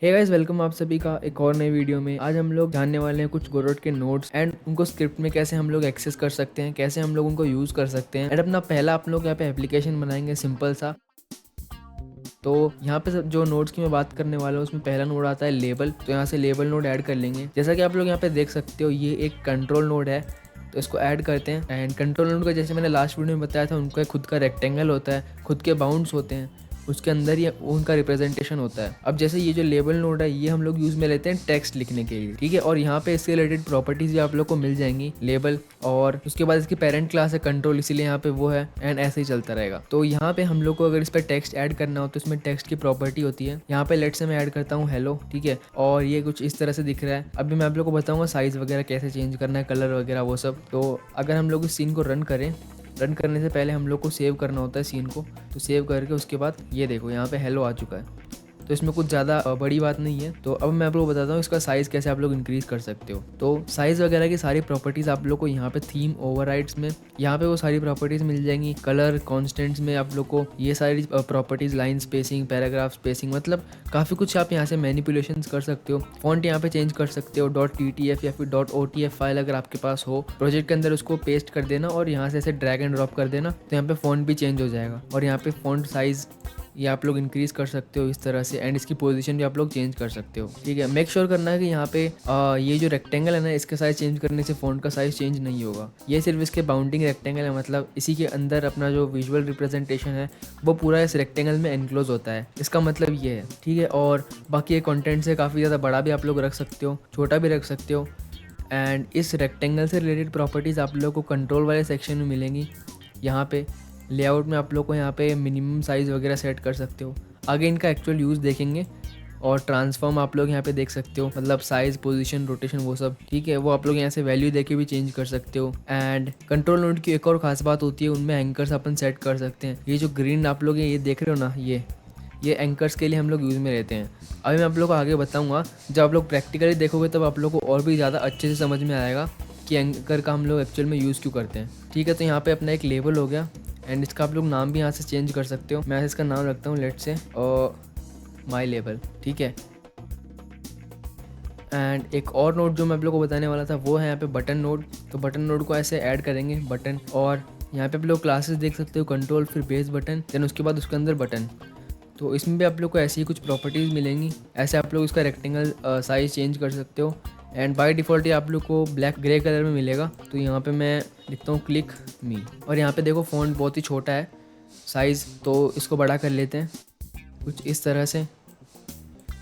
Hey guys, welcome आप सभी का एक और नई वीडियो में। आज हम लोग जानने वाले हैं कुछ गोरोट के नोड्स एंड उनको स्क्रिप्ट में कैसे हम लोग एक्सेस कर सकते हैं, कैसे हम लोग उनको यूज़ कर सकते हैं एंड अपना पहला आप लोग यहाँ पे एप्लीकेशन बनाएंगे सिंपल सा। तो यहाँ पे जो नोड्स की मैं बात करने वाला हूँ उसमें पहला नोड आता है लेबल। तो यहाँ से लेबल नोड ऐड कर लेंगे। जैसा कि आप लोग यहाँ पे देख सकते हो ये एक कंट्रोल नोड है, तो इसको ऐड करते हैं। एंड कंट्रोल नोड का जैसे मैंने लास्ट वीडियो में बताया था, उनका खुद का रेक्टेंगल होता है, खुद के बाउंड्स होते हैं, उसके अंदर ही उनका रिप्रेजेंटेशन होता है। अब जैसे ये जो लेबल नोड है ये हम लोग यूज़ में लेते हैं टेक्स्ट लिखने के लिए, ठीक है। और यहाँ पे इससे रिलेटेड प्रॉपर्टीज भी आप लोग को मिल जाएंगी, लेबल और उसके बाद इसकी पेरेंट क्लास है कंट्रोल, इसीलिए यहाँ पे वो है एंड ऐसे ही चलता रहेगा। तो यहाँ पे हम लोग को अगर इस पर टेक्स्ट ऐड करना हो तो इसमें टेक्स्ट की प्रॉपर्टी होती है। यहाँ पे लेट से मैं ऐड करता हूँ हेलो, ठीक है। और ये कुछ इस तरह से दिख रहा है। अभी मैं आप लोग को बताऊंगा साइज वगैरह कैसे चेंज करना है, कलर वगैरह वो सब। तो अगर हम लोग इस सीन को रन करें, रन करने से पहले हम लोग को सेव करना होता है सीन को। तो सेव करके उसके बाद ये देखो यहाँ पे हेलो आ चुका है। तो इसमें कुछ ज़्यादा बड़ी बात नहीं है। तो अब मैं आप लोग को बताता हूँ इसका साइज़ कैसे आप लोग इंक्रीज़ कर सकते हो। तो साइज़ वगैरह की सारी प्रॉपर्टीज़ आप लोग को यहाँ पे थीम ओवरराइड्स में यहाँ पे वो सारी प्रॉपर्टीज़ मिल जाएंगी। कलर कॉन्स्टेंट्स में आप लोग को ये सारी properties, line spacing, paragraph spacing, मतलब काफ़ी कुछ आप यहाँ से मैनिपुलेशंस कर सकते हो। फॉन्ट यहाँ पे चेंज कर सकते हो, .ttf या फिर .otf फाइल अगर आपके पास हो प्रोजेक्ट के अंदर, उसको पेस्ट कर देना और यहाँ से ऐसे ड्रैग एंड ड्रॉप कर देना, तो यहाँ पे फॉन्ट भी चेंज हो जाएगा। और यहाँ पे फॉन्ट साइज़ ये आप लोग इंक्रीज़ कर सकते हो इस तरह से, एंड इसकी पोजीशन भी आप लोग चेंज कर सकते हो, ठीक है। मेक श्योर करना है कि यहाँ पे ये जो रेक्टेंगल है ना, इसका साइज़ चेंज करने से फ़ॉन्ट का साइज़ चेंज नहीं होगा। ये सिर्फ इसके बाउंडिंग रेक्टेंगल है, मतलब इसी के अंदर अपना जो विजुअल रिप्रेजेंटेशन है वो पूरा इस रेक्टेंगल में एनक्लोज होता है, इसका मतलब ये है, ठीक है। और बाकी ये कंटेंट से काफ़ी ज़्यादा बड़ा भी आप लोग रख सकते हो, छोटा भी रख सकते हो। एंड इस रेक्टेंगल से रिलेटेड प्रॉपर्टीज़ आप लोग को कंट्रोल वाले सेक्शन में मिलेंगी। यहाँ पे लेआउट में आप लोग को यहाँ पे मिनिमम साइज़ वगैरह सेट कर सकते हो। आगे इनका एक्चुअल यूज़ देखेंगे। और ट्रांसफॉर्म आप लोग यहाँ पे देख सकते हो, मतलब साइज़, पोजीशन, रोटेशन वो सब, ठीक है। वो आप लोग यहाँ से वैल्यू देके भी चेंज कर सकते हो। एंड कंट्रोल नोड की एक और खास बात होती है, उनमें एंकर्स अपन सेट कर सकते हैं। ये जो ग्रीन आप लोग ये देख रहे हो ना, ये एंकर्स के लिए हम लोग यूज़ में लेते हैं। अभी मैं आप लोग को आगे बताऊँगा, जब आप लोग प्रैक्टिकली देखोगे तब आप लोग को और भी ज़्यादा अच्छे से समझ में आएगा कि एंकर का हम लोग एक्चुअल में यूज़ क्यों करते हैं, ठीक है। तो यहाँ पे अपना एक लेबल हो गया एंड इसका आप लोग नाम भी यहाँ से चेंज कर सकते हो। मैं इसका नाम रखता हूँ लेट से माई लेबल, ठीक है। एंड एक और नोड जो मैं आप लोग को बताने वाला था वो है यहाँ पे बटन नोड। तो बटन नोड को ऐसे ऐड करेंगे बटन, और यहाँ पे आप लोग क्लासेस देख सकते हो, कंट्रोल फिर बेस बटन, देन उसके बाद उसके अंदर बटन। तो इसमें भी आप लोग को ऐसी ही कुछ प्रॉपर्टीज़ मिलेंगी। ऐसे आप लोग इसका रेक्टेंगल साइज़ चेंज कर सकते हो। एंड बाय डिफ़ॉल्ट ये आप लोग को ब्लैक ग्रे कलर में मिलेगा। तो यहाँ पे मैं लिखता हूँ क्लिक मी, और यहाँ पे देखो फ़ॉन्ट बहुत ही छोटा है साइज़, तो इसको बड़ा कर लेते हैं कुछ इस तरह से,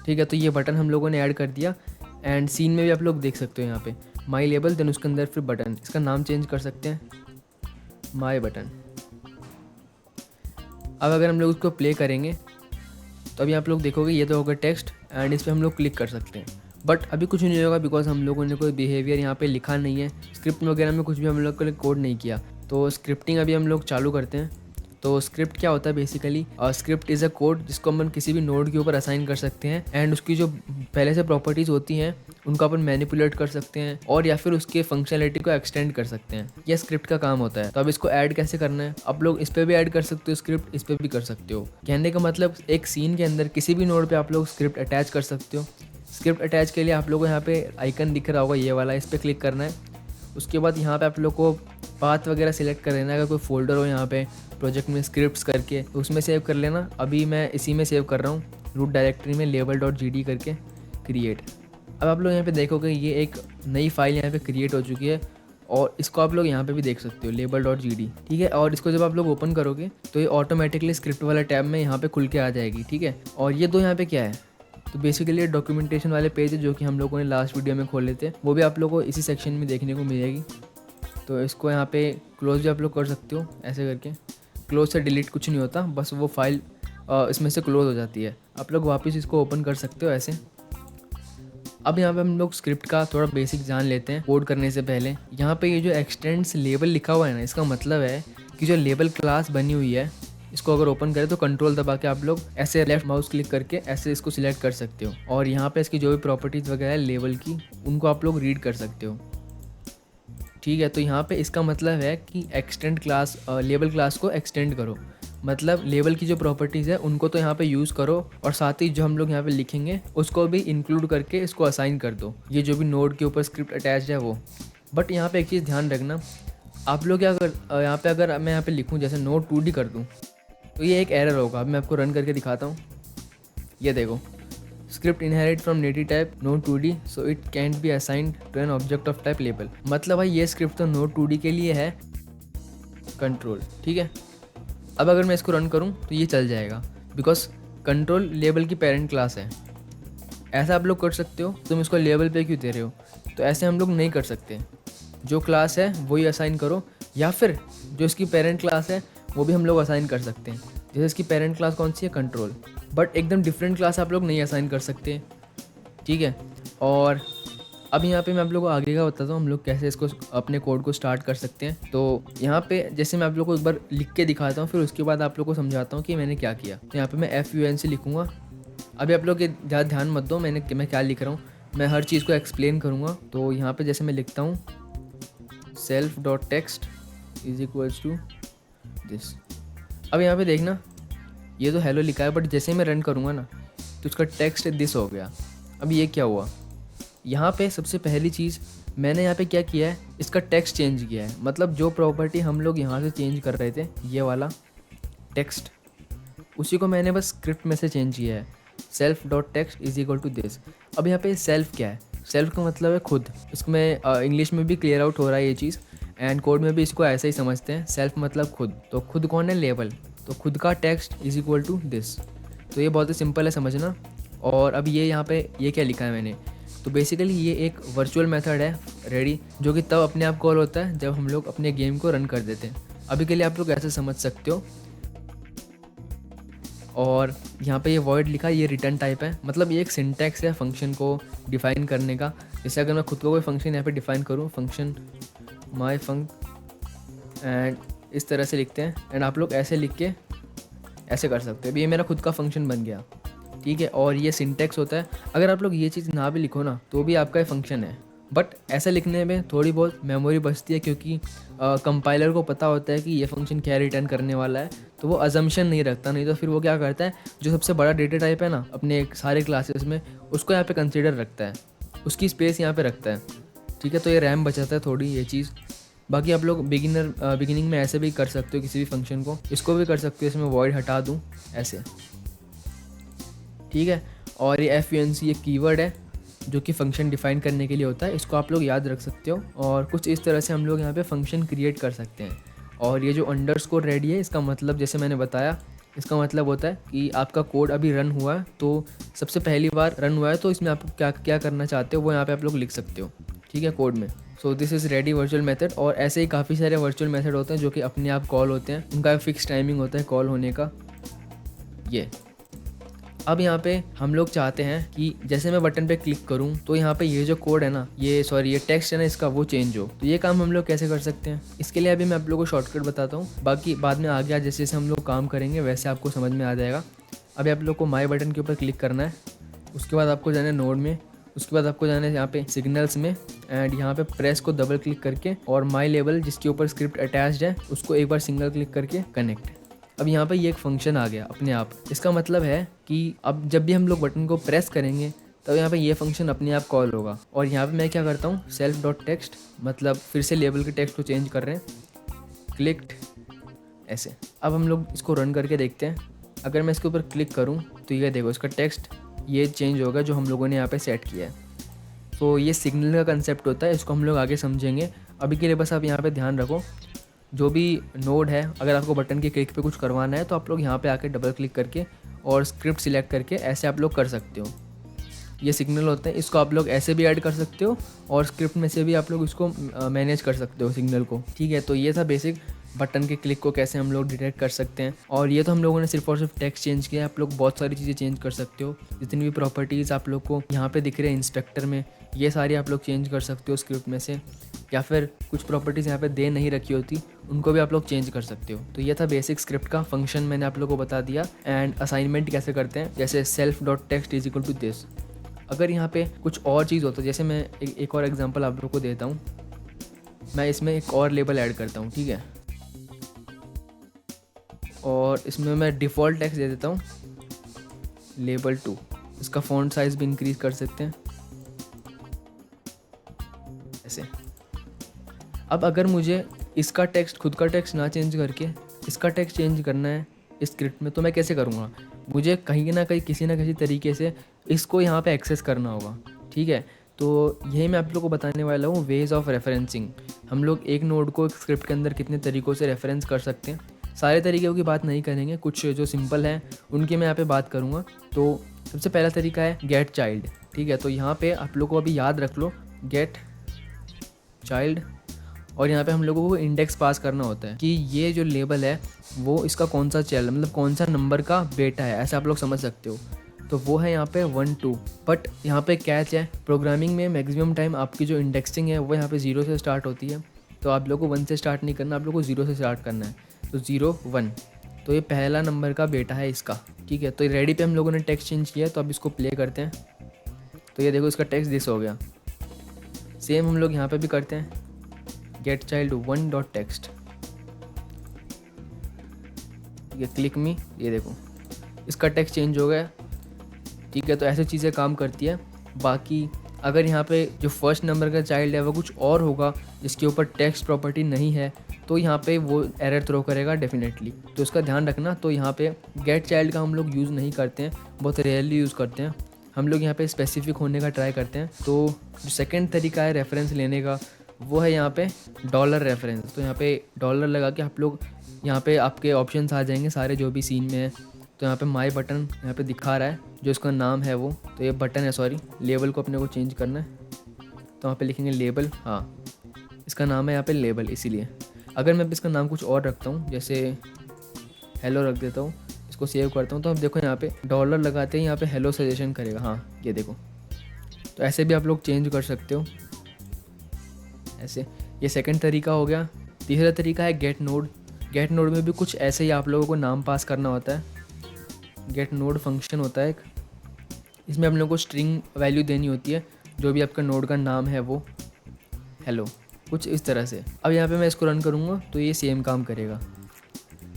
ठीक है। तो ये बटन हम लोगों ने ऐड कर दिया। एंड सीन में भी आप लोग देख सकते हो यहाँ पे माई लेबल, देन उसके अंदर फिर बटन, इसका नाम चेंज कर सकते हैं माई बटन। अब अगर हम लोग उसको प्ले करेंगे तो अभी आप लोग देखोगे ये तो होगा टेक्स्ट, एंड इस पर हम लोग क्लिक कर सकते हैं। बट अभी कुछ नहीं होगा बिकॉज हम लोगों ने कोई बिहेवियर यहाँ पे लिखा नहीं है, स्क्रिप्ट वगैरह में कुछ भी हम लोग को कोड नहीं किया। तो स्क्रिप्टिंग अभी हम लोग चालू करते हैं। तो स्क्रिप्ट क्या होता है basically, script is a code जिसको अपन किसी भी नोड के ऊपर असाइन कर सकते हैं, एंड उसकी जो पहले से प्रॉपर्टीज़ होती हैं उनको अपन मैनिपुलेट कर सकते हैं, और या फिर उसके फंक्शनलिटी को एक्सटेंड कर सकते हैं। यह स्क्रिप्ट का काम होता है। तो अब इसको ऐड कैसे करना है, आप लोग इस पर भी ऐड कर सकते हो स्क्रिप्ट, इस पर भी कर सकते हो। कहने का मतलब एक सीन के अंदर किसी भी नोड पर आप लोग स्क्रिप्ट अटैच कर सकते हो। स्क्रिप्ट अटैच के लिए आप लोगों को यहाँ पे आइकन दिख रहा होगा ये वाला, इस पर क्लिक करना है। उसके बाद यहाँ पे आप लोग को पाथ वगैरह सिलेक्ट कर लेना है। अगर कोई फोल्डर हो यहाँ पे प्रोजेक्ट में स्क्रिप्ट्स करके तो उसमें सेव कर लेना। अभी मैं इसी में सेव कर रहा हूँ, रूट डायरेक्टरी में label.gd करके क्रिएट। अब आप लोग यहाँ पे देखोगे ये एक नई फाइल यहाँ पे क्रिएट हो चुकी है, और इसको आप लोग यहाँ पे भी देख सकते हो label.gd, ठीक है। और इसको जब आप लोग ओपन करोगे तो ये ऑटोमेटिकली स्क्रिप्ट वाला टैब में यहाँ पे खुल के आ जाएगी, ठीक है। और ये दो यहाँ पे क्या है, तो बेसिकली डॉक्यूमेंटेशन वाले पेज है जो कि हम लोगों ने लास्ट वीडियो में खोले थे, वो भी आप लोगों को इसी सेक्शन में देखने को मिलेगी। तो इसको यहाँ पे क्लोज भी आप लोग कर सकते हो ऐसे करके। क्लोज से डिलीट कुछ नहीं होता, बस वो फाइल इसमें से क्लोज हो जाती है। आप लोग वापस इसको ओपन कर सकते हो ऐसे। अब यहाँ पे हम लोग स्क्रिप्ट का थोड़ा बेसिक जान लेते हैं कोड करने से पहले। यहाँ पे ये जो एक्सटेंड्स लेबल लिखा हुआ है ना, इसका मतलब है कि जो लेबल क्लास बनी हुई है इसको अगर ओपन करें तो कंट्रोल दबा के आप लोग ऐसे लेफ्ट माउस क्लिक करके ऐसे इसको सिलेक्ट कर सकते हो, और यहाँ पे इसकी जो भी प्रॉपर्टीज़ वगैरह है लेबल की उनको आप लोग रीड कर सकते हो, ठीक है। तो यहाँ पे इसका मतलब है कि एक्सटेंड क्लास, लेबल क्लास को एक्सटेंड करो। मतलब लेबल की जो प्रॉपर्टीज़ है उनको तो यहाँ पे यूज़ करो और साथ ही जो हम लोग यहाँ पे लिखेंगे उसको भी इंक्लूड करके इसको असाइन कर दो, ये जो भी नोड के ऊपर स्क्रिप्ट अटैच्ड है वो। बट यहाँ पे एक चीज़ ध्यान रखना, आप लोग क्या अगर यहाँ पे अगर मैं यहाँ पे लिखूँ जैसे नोड 2D कर दूँ तो ये एक एरर होगा। अब मैं आपको रन करके दिखाता हूँ। ये देखो, script inherit from native type node 2D so it can't be assigned to an object of type label. मतलब भाई ये स्क्रिप्ट तो नोड 2D के लिए है कंट्रोल, ठीक है। अब अगर मैं इसको रन करूं तो ये चल जाएगा बिकॉज कंट्रोल लेबल की पेरेंट क्लास है। ऐसा आप लोग कर सकते हो, तुम इसको लेबल पे क्यों दे रहे हो, तो ऐसे हम लोग नहीं कर सकते। जो क्लास है वही असाइन करो, या फिर जो इसकी पेरेंट क्लास है वो भी हम लोग असाइन कर सकते हैं। जैसे इसकी पेरेंट क्लास कौन सी है, कंट्रोल, बट एकदम डिफरेंट क्लास आप लोग नहीं असाइन कर सकते, ठीक है। और अब यहाँ पे मैं आप लोगों को आगे का बताता हूँ हम लोग कैसे इसको अपने कोड को स्टार्ट कर सकते हैं। तो यहाँ पे जैसे मैं आप लोगों को एक बार लिख के दिखाता हूँ, फिर उसके बाद आप लोगों को समझाता हूँ कि मैंने क्या किया। तो यहाँ पे मैं FUNC लिखूँगा। अभी आप लोग ज़्यादा ध्यान मत दो मैं क्या लिख रहा हूँ, मैं हर चीज़ को एक्सप्लेन करूँगा। तो यहाँ पर जैसे मैं लिखता हूँ self.text is equals to this. अब यहाँ पे देखना, ये तो हेलो लिखा है, बट जैसे मैं रन करूँगा ना तो उसका टेक्स्ट दिस हो गया। अब ये क्या हुआ, यहाँ पे सबसे पहली चीज़ मैंने यहाँ पे क्या किया है, इसका टेक्स्ट चेंज किया है। मतलब जो प्रॉपर्टी हम लोग यहाँ से चेंज कर रहे थे, ये वाला टेक्स्ट, उसी को मैंने बस स्क्रिप्ट में से चेंज किया है। self.text is equal to this. अब यहाँ पे सेल्फ क्या है, सेल्फ का मतलब है खुद। इसमें इंग्लिश में भी क्लियर आउट हो रहा है ये चीज़, एंड कोड में भी इसको ऐसे ही समझते हैं। सेल्फ मतलब खुद, तो खुद कौन है, लेबल, तो खुद का text is equal to this. तो ये बहुत ही सिंपल है समझना। और अब ये यहाँ पे ये क्या लिखा है मैंने, तो बेसिकली ये एक वर्चुअल मेथड है रेडी, जो कि तब अपने आप कॉल होता है जब हम लोग अपने गेम को रन कर देते हैं। अभी के लिए आप लोग ऐसे समझ सकते हो। और यहाँ पे ये वॉइड लिखा, ये रिटर्न टाइप है, मतलब ये एक सिंटैक्स है फंक्शन को डिफाइन करने का। जैसे अगर मैं खुद को कोई फंक्शन यहाँ पे डिफाइन करूँ, फंक्शन माई फंक, एंड इस तरह से लिखते हैं, एंड आप लोग ऐसे लिख के ऐसे कर सकते हो। अभी ये मेरा खुद का फंक्शन बन गया, ठीक है। और ये सिंटैक्स होता है। अगर आप लोग ये चीज़ ना भी लिखो ना तो भी आपका ये फंक्शन है, बट ऐसा लिखने में थोड़ी बहुत मेमोरी बचती है, क्योंकि कंपाइलर को पता होता है कि ये फंक्शन क्या रिटर्न करने वाला है, तो वो अजम्पशन नहीं रखता। नहीं तो फिर वो क्या करता है, जो सबसे बड़ा डेटा टाइप है ना अपने सारे क्लासेस में, उसको यहाँ पे कंसिडर रखता है, उसकी स्पेस यहाँ पे रखता है, ठीक है। तो ये रैम बचाता है थोड़ी ये चीज़। बाकी आप लोग बिगिनिंग में ऐसे भी कर सकते हो किसी भी फंक्शन को, इसको भी कर सकते हो। इसमें वॉइड हटा दूँ ऐसे, ठीक है। और ये FUNC ये कीवर्ड है जो कि फंक्शन डिफाइन करने के लिए होता है, इसको आप लोग याद रख सकते हो। और कुछ इस तरह से हम लोग यहाँ पे फंक्शन क्रिएट कर सकते हैं। और ये जो अंडरस्कोर रेडी है, इसका मतलब जैसे मैंने बताया, इसका मतलब होता है कि आपका कोड अभी रन हुआ है, तो सबसे पहली बार रन हुआ है, तो इसमें आप क्या क्या करना चाहते हो वो यहाँ पे आप लोग लिख सकते हो, ठीक है, कोड में। So this is ready virtual method. और ऐसे ही काफ़ी सारे वर्चुअल मेथड होते हैं जो कि अपने आप कॉल होते हैं, उनका फिक्स टाइमिंग होता है कॉल होने का। ये अब यहाँ पे हम लोग चाहते हैं कि जैसे मैं बटन पे क्लिक करूँ तो यहाँ पे ये जो कोड है ना, ये टेक्स्ट है ना इसका, वो चेंज हो। तो ये काम हम लोग कैसे कर सकते हैं, इसके लिए अभी मैं आप लोगों को शॉर्टकट बताता हूँ, बाकी बाद में आ गया जैसे जैसे हम लोग काम करेंगे वैसे आपको समझ में आ जाएगा। अभी आप लोग को माई बटन के ऊपर क्लिक करना है, उसके बाद आपको जाना है नोड में, उसके बाद आपको जाना है यहाँ पे सिग्नल्स में, एंड यहाँ पे प्रेस को डबल क्लिक करके और माई लेबल जिसके ऊपर स्क्रिप्ट अटैच्ड है उसको एक बार सिंगल क्लिक करके कनेक्ट। अब यहाँ पे ये एक फंक्शन आ गया अपने आप। इसका मतलब है कि अब जब भी हम लोग बटन को प्रेस करेंगे तब यहाँ पे ये फंक्शन अपने आप कॉल होगा। और यहाँ पे मैं क्या करता हूँ, self.text, मतलब फिर से लेबल के टेक्स्ट को चेंज कर रहे हैं, क्लिक्ड ऐसे। अब हम लोग इसको रन करके देखते हैं। अगर मैं इसके ऊपर क्लिक करूँ तो ये देखो इसका टेक्स्ट ये चेंज होगा जो हम लोगों ने यहाँ पे सेट किया है। तो ये सिग्नल का कंसेप्ट होता है, इसको हम लोग आगे समझेंगे। अभी के लिए बस आप यहाँ पे ध्यान रखो, जो भी नोड है, अगर आपको बटन के क्लिक पे कुछ करवाना है तो आप लोग यहाँ पे आके डबल क्लिक करके और स्क्रिप्ट सिलेक्ट करके ऐसे आप लोग कर सकते हो। ये सिग्नल होते हैं, इसको आप लोग ऐसे भी ऐड कर सकते हो और स्क्रिप्ट में से भी आप लोग इसको मैनेज कर सकते हो सिग्नल को, ठीक है। तो ये था बेसिक, बटन के क्लिक को कैसे हम लोग डिटेक्ट कर सकते हैं। और ये तो हम लोगों ने सिर्फ और सिर्फ टेक्स्ट चेंज किया है, आप लोग बहुत सारी चीज़ें चेंज कर सकते हो। जितनी भी प्रॉपर्टीज़ आप लोग को यहाँ पे दिख रहे हैं इंस्पेक्टर में, ये सारी आप लोग चेंज कर सकते हो स्क्रिप्ट में से, या फिर कुछ प्रॉपर्टीज़ यहाँ पे दे नहीं रखी होती उनको भी आप लोग चेंज कर सकते हो। तो ये था बेसिक स्क्रिप्ट का फंक्शन, मैंने आप लोगों को बता दिया। एंड असाइनमेंट कैसे करते हैं, जैसे self.text is equal to this. अगर यहाँ पे कुछ और चीज़ होता है, जैसे मैं एक और एग्जांपल आप लोगों को देता हूँ, मैं इसमें एक और लेबल ऐड करता हूँ, ठीक है। और और इसमें मैं डिफ़ॉल्ट टेक्स्ट दे देता हूँ लेबल 2। इसका फ़ॉन्ट साइज़ भी इंक्रीज कर सकते हैं ऐसे। अब अगर मुझे इसका टेक्स्ट, खुद का टेक्स्ट ना चेंज करके इसका टेक्स्ट चेंज करना है इस स्क्रिप्ट में, तो मैं कैसे करूँगा? मुझे कहीं ना कहीं किसी ना किसी तरीके से इसको यहाँ पे एक्सेस करना होगा, ठीक है। तो यही मैं आप लोग को बताने वाला हूँ, वेज ऑफ रेफरेंसिंग। हम लोग एक नोड को एक स्क्रिप्ट के अंदर कितने तरीक़ों से रेफरेंस कर सकते हैं। सारे तरीक़ों की बात नहीं करेंगे, कुछ जो सिंपल हैं उनकी मैं यहाँ पे बात करूँगा। तो सबसे पहला तरीका है गेट चाइल्ड, ठीक है। तो यहाँ पे आप लोग को अभी याद रख लो, गेट चाइल्ड, और यहाँ पे हम लोगों को इंडेक्स पास करना होता है कि ये जो लेबल है वो इसका कौन सा चाइल्ड, मतलब कौन सा नंबर का बेटा है, ऐसा आप लोग समझ सकते हो। तो वो है यहाँ पे 1 2। बट यहाँ पे कैच है, प्रोग्रामिंग में मैक्सिमम टाइम आपकी जो इंडेक्सिंग है वो यहाँ पे 0 से स्टार्ट होती है। तो आप लोग को 1 से स्टार्ट नहीं करना, आप लोग को 0 से स्टार्ट करना है। तो 0 1, तो ये पहला नंबर का बेटा है इसका, ठीक है। तो रेडी पे हम लोगों ने टेक्स्ट चेंज किया, तो अब इसको प्ले करते हैं। तो ये देखो इसका टेक्स्ट दिस हो गया। सेम हम लोग यहाँ पे भी करते हैं, गेट चाइल्ड 1 डॉट टेक्स्ट, ये क्लिक मी, ये देखो इसका टेक्स्ट चेंज हो गया, ठीक है। तो ऐसी चीज़ें काम करती है। बाकी अगर यहाँ पे जो फर्स्ट नंबर का चाइल्ड है वो कुछ और होगा जिसके ऊपर टेक्स्ट प्रॉपर्टी नहीं है, तो यहाँ पे वो एरर थ्रो करेगा डेफिनेटली, तो इसका ध्यान रखना। तो यहाँ पे गेट चाइल्ड का हम लोग यूज़ नहीं करते हैं, बहुत रेयरली यूज़ करते हैं। हम लोग यहाँ पे स्पेसिफिक होने का ट्राई करते हैं। तो जो सेकेंड तरीका है रेफरेंस लेने का, वो है यहाँ पे डॉलर रेफरेंस। तो यहाँ पे डॉलर लगा के आप लोग, यहाँ पे आपके ऑप्शंस आ जाएंगे सारे जो भी सीन में है। तो यहाँ पे माई बटन यहाँ पे दिखा रहा है, जो इसका नाम है वो, तो ये बटन है, सॉरी, लेबल को अपने को चेंज करना है। तो यहाँ पे लिखेंगे लेबल, हाँ इसका नाम है यहाँ पे लेबल। इसीलिए अगर मैं इसका नाम कुछ और रखता हूँ, जैसे हेलो रख देता हूँ, इसको सेव करता हूँ, तो अब देखो यहाँ पे डॉलर लगाते हैं, यहाँ पे हेलो सजेशन करेगा, हाँ ये देखो। तो ऐसे भी आप लोग चेंज कर सकते हो ऐसे। ये सेकंड तरीका हो गया। तीसरा तरीका है गेट नोड। गेट नोड में भी कुछ ऐसे ही आप लोगों को नाम पास करना होता है। गेट नोड फंक्शन होता है एक, इसमें हम लोग को स्ट्रिंग वैल्यू देनी होती है, जो भी आपका नोड का नाम है वो, हेलो, कुछ इस तरह से। अब यहाँ पे मैं इसको रन करूँगा तो ये सेम काम करेगा,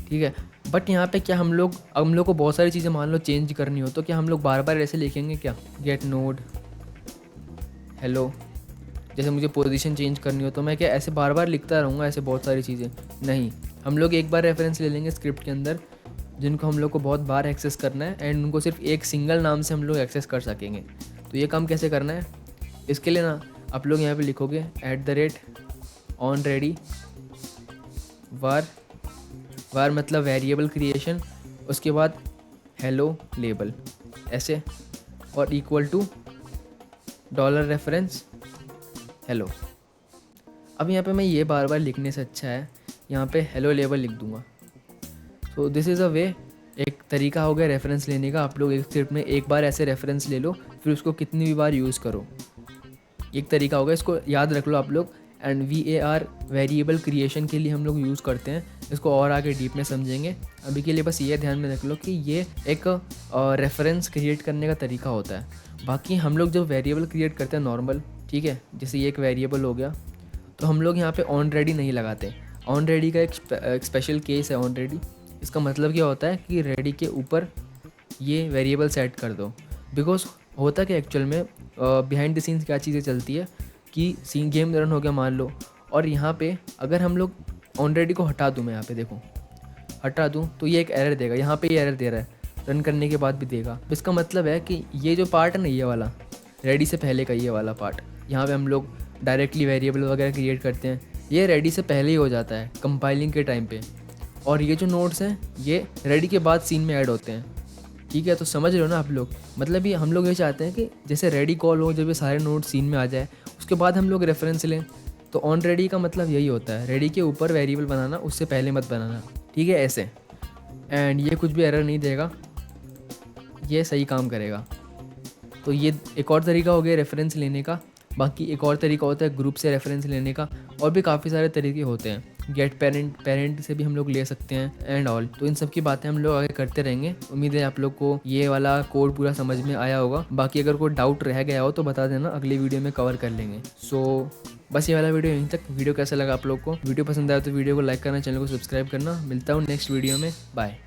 ठीक है। बट यहाँ पे क्या हम लोग को बहुत सारी चीज़ें मान लो चेंज करनी हो, तो क्या हम लोग बार बार ऐसे लिखेंगे क्या, गेट नोड हेलो, जैसे मुझे पोजीशन चेंज करनी हो तो मैं क्या ऐसे बार बार लिखता रहूँगा ऐसे बहुत सारी चीज़ें? नहीं, हम लोग एक बार रेफरेंस ले लेंगे स्क्रिप्ट के अंदर जिनको हम लोग को बहुत बार एक्सेस करना है, एंड उनको सिर्फ एक सिंगल नाम से हम लोग एक्सेस कर सकेंगे। तो ये काम कैसे करना है, इसके लिए ना आप लोग यहाँ पे लिखोगे @onReady var मतलब वेरिएबल क्रिएशन, उसके बाद हेलो लेबल ऐसे, और equal to dollar reference hello. अब यहाँ पे मैं ये बार बार लिखने से अच्छा है यहाँ पे हेलो लेबल लिख दूँगा। सो दिस इज़ अ वे, एक तरीका हो गया रेफरेंस लेने का। आप लोग एक स्क्रिप्ट में एक बार ऐसे रेफरेंस ले लो, फिर उसको कितनी भी बार यूज़ करो, एक तरीका होगा, इसको याद रख लो आप लोग। एंड VAR वेरिएबल क्रिएशन के लिए हम लोग यूज़ करते हैं, इसको और आगे डीप में समझेंगे। अभी के लिए बस ये ध्यान में रख लो कि ये एक रेफरेंस क्रिएट करने का तरीका होता है। बाकी हम लोग जब वेरिएबल क्रिएट करते हैं नॉर्मल, ठीक है, जैसे ये एक वेरिएबल हो गया, तो हम लोग यहाँ पे ऑनरेडी नहीं लगाते। ऑनरेडी का एक स्पेशल केस है ऑनरेडी। इसका मतलब क्या होता है कि रेडी के ऊपर ये वेरिएबल सेट कर दो। बिकॉज होता क्या एक्चुअल में बिहाइंड द सीन्स क्या चीज़ें चलती है कि सीन गेम रन हो गया मान लो, और यहाँ पे अगर हम लोग ऑनरेडी को हटा दूँ, मैं यहाँ पे देखो हटा दूँ तो ये एक एरर देगा। यहाँ पे ये एरर दे रहा है, रन करने के बाद भी देगा। इसका मतलब है कि ये जो पार्ट है ना, ये वाला रेडी से पहले का ये वाला पार्ट, यहाँ पे हम लोग डायरेक्टली वेरिएबल वगैरह क्रिएट करते हैं, ये रेडी से पहले ही हो जाता है कंपाइलिंग के टाइम पे। और ये जो नोड्स हैं ये रेडी के बाद सीन में ऐड होते हैं, ठीक है। तो समझ रहे हो ना आप लोग, मतलब ये हम लोग ये चाहते हैं कि जैसे रेडी कॉल हो, जब ये सारे नोड सीन में आ जाए, उसके बाद हम लोग रेफरेंस लें। तो ऑन रेडी का मतलब यही होता है, रेडी के ऊपर वेरिएबल बनाना, उससे पहले मत बनाना, ठीक है, ऐसे। एंड ये कुछ भी एरर नहीं देगा, ये सही काम करेगा। तो ये एक और तरीका हो गया रेफरेंस लेने का। बाकी एक और तरीका होता है ग्रुप से रेफरेंस लेने का, और भी काफ़ी सारे तरीके होते हैं। गेट पेरेंट से भी हम लोग ले सकते हैं एंड ऑल। तो इन सब की बातें हम लोग आगे करते रहेंगे। उम्मीद है आप लोग को ये वाला कोड पूरा समझ में आया होगा। बाकी अगर कोई डाउट रह गया हो तो बता देना, अगली वीडियो में कवर कर लेंगे। सो बस ये वाला वीडियो यहीं तक। वीडियो कैसा लगा आप लोग को? वीडियो पसंद आया तो वीडियो को लाइक करना, चैनल को सब्सक्राइब करना। मिलता हूँ नेक्स्ट वीडियो में, बाय।